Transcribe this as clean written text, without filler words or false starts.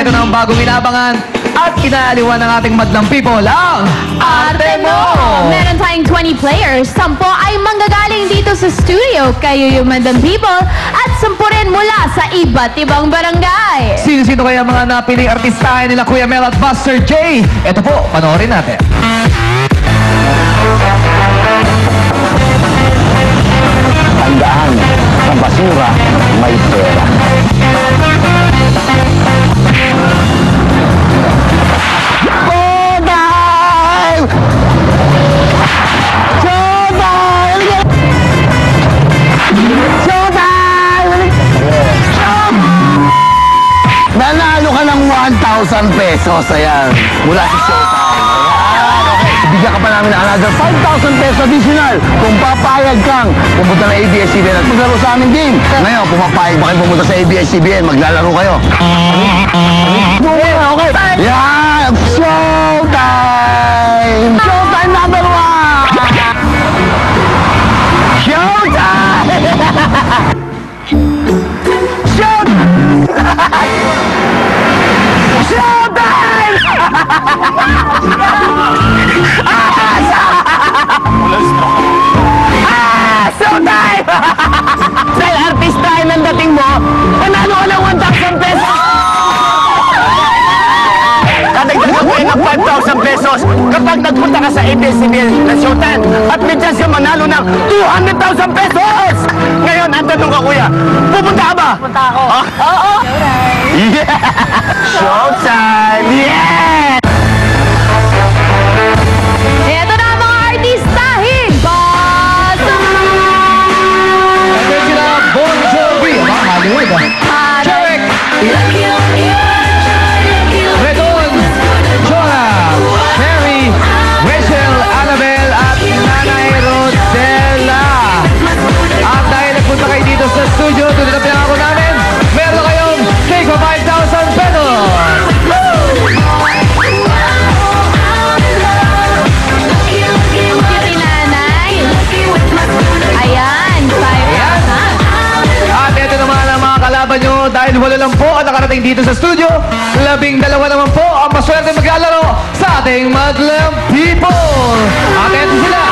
ito na ang bagong inabangan at inaaliwan ng ating madlang people, ang Arte Mo! Meron tayong 20 players. 10 ay manggagaling dito sa studio kayo yung madlang people at 10 rin mula sa iba't ibang barangay. Sino-sino kaya mga napiling artistahin nila Kuya Mel at Buster J? Ito po, panoorin natin. Tandaan, sa basura may pera. Showtime! Showtime! Showtime! Nanalo ka ng 1,000 pesos, ayan, mula sa Showtime. Bigyan ka pa namin ng another 5,000 pesos additional kung papayag kang pumunta ng ABS-CBN at maglaro sa aming game. Ngayon, pumapayag ba kayo pumunta sa ABS-CBN, maglalaro kayo? Okay. Yeah! Showtime! Showtime number 1! Showtime! Showtime! Showtime! Showtime! Dahil artista ay ng dating mo, panalo ka ng 1,000 pesos! Kadagdag ka kayo ng 5,000 pesos kapag nagpunta ka sa ABS-CBN na Showtime at may chance ka manalo ng 200,000 pesos! Ngayon, ang tanong ka, kuya, pupunta ka ba? Pupunta ako. Oo! Yeah! Showtime! Yeah! Ito na ang mga artistahin. Boss! Ito sila, Bon Jovi. Hollywood, Cherek. Redon. Jonah. Terry. Rachel. Annabel. At Nanay Rodela. At dahil nagpunta kayo dito sa studio, tulad na pinangako namin, meron kayong take for 5,000 pesos. Ayan, 5,000. At ito naman ang mga kalaban nyo dahil wala lang po ang nakarating dito sa studio. 12 naman po ang maswerte maglalaro sa ating madlang people. At ito sila.